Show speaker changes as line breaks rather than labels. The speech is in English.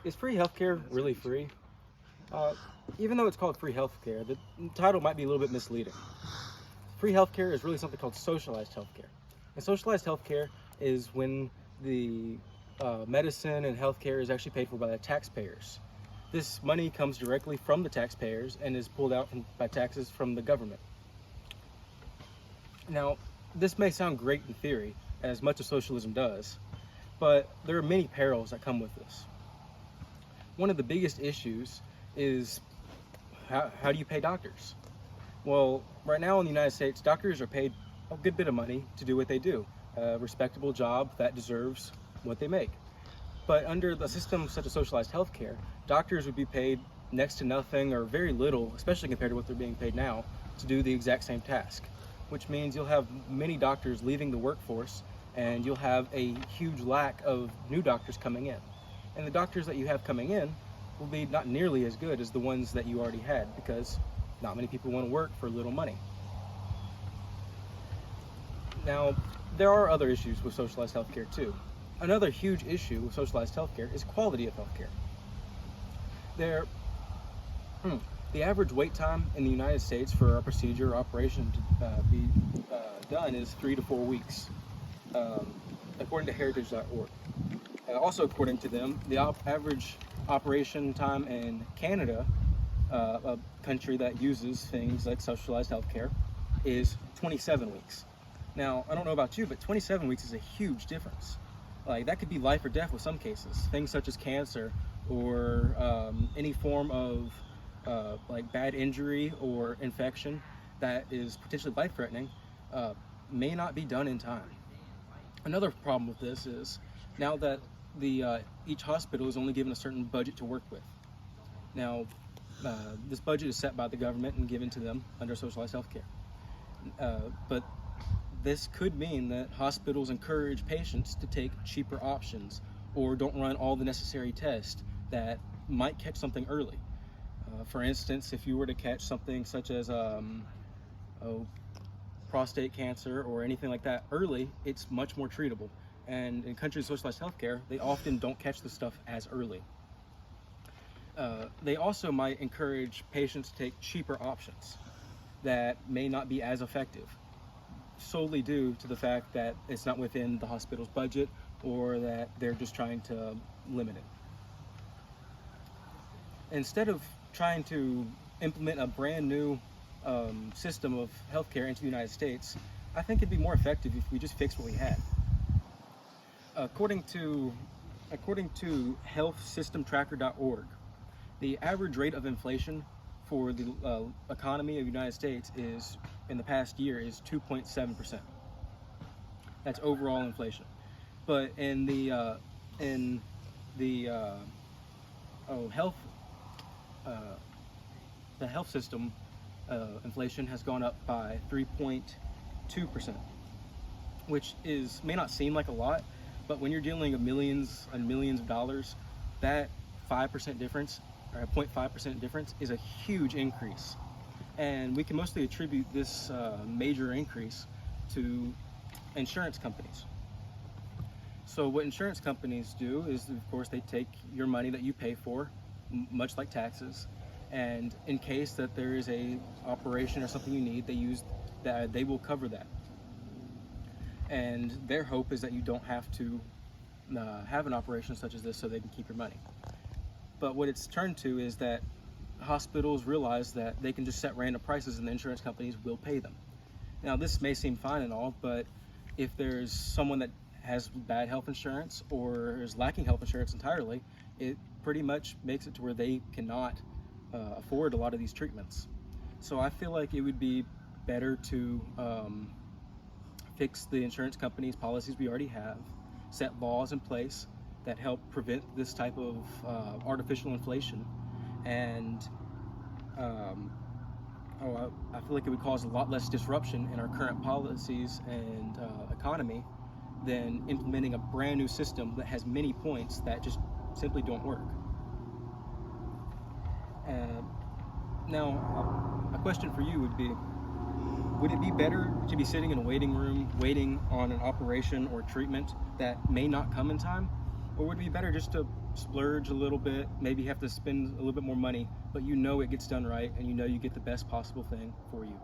Is free healthcare really free? Uh, Even though it's called free healthcare, the title might be a little bit misleading. Free healthcare is really something called socialized healthcare. And socialized healthcare is when the medicine and healthcare is actually paid for by the taxpayers. This money comes directly from the taxpayers and is pulled out by taxes from the government. Now, this may sound great in theory, as much as socialism does, but there are many perils that come with this. One of the biggest issues is how do you pay doctors? Well, right now in the United States, doctors are paid a good bit of money to do what they do, a respectable job that deserves what they make. But under a system such as socialized healthcare, doctors would be paid next to nothing or very little, especially compared to what they're being paid now, to do the exact same task, which means you'll have many doctors leaving the workforce and you'll have a huge lack of new doctors coming in. And the doctors that you have coming in will be not nearly as good as the ones that you already had because not many people want to work for little money. Now, there are other issues with socialized healthcare too. Another huge issue with socialized healthcare is quality of healthcare. There, the average wait time in the United States for a procedure or operation to be done is 3 to 4 weeks, according to heritage.org. Also, according to them, the average operation time in Canada, a country that uses things like socialized healthcare, is 27 weeks. Now, I don't know about you, but 27 weeks is a huge difference. Like, that could be life or death with some cases. Things such as cancer or any form of like bad injury or infection that is potentially life-threatening may not be done in time. Another problem with this is now that each hospital is only given a certain budget to work with. Now, this budget is set by the government and given to them under socialized healthcare. But this could mean that hospitals encourage patients to take cheaper options or don't run all the necessary tests that might catch something early. For instance, if you were to catch something such as prostate cancer or anything like that early, it's much more treatable. And in countries with socialized healthcare, they often don't catch this stuff as early. They also might encourage patients to take cheaper options that may not be as effective, solely due to the fact that it's not within the hospital's budget or that they're just trying to limit it. Instead of trying to implement a brand new system of healthcare into the United States, I think it'd be more effective if we just fixed what we had. According to healthsystemtracker.org, the average rate of inflation for the economy of the United States is, in the past year, is 2.7%. That's overall inflation. But in the health system, inflation has gone up by 3.2%, which may not seem like a lot, but when you're dealing with millions and millions of dollars, that 5% difference, or a 0.5% difference, is a huge increase. And we can mostly attribute this major increase to insurance companies. So what insurance companies do is, of course, they take your money that you pay for, much like taxes, and in case that there is a operation or something you need, they will cover that. And their hope is that you don't have to have an operation such as this so they can keep your money. But what it's turned to is that hospitals realize that they can just set random prices and the insurance companies will pay them. Now, this may seem fine and all, but if there's someone that has bad health insurance or is lacking health insurance entirely, it pretty much makes it to where they cannot afford a lot of these treatments. So I feel like it would be better to fix the insurance companies' policies we already have, set laws in place that help prevent this type of artificial inflation, and I feel like it would cause a lot less disruption in our current policies and economy than implementing a brand new system that has many points that just simply don't work. Now, a question for you would it be better to be sitting in a waiting room waiting on an operation or treatment that may not come in time, Or would it be better just to splurge a little bit, maybe have to spend a little bit more money, but you know it gets done right and you know you get the best possible thing for you?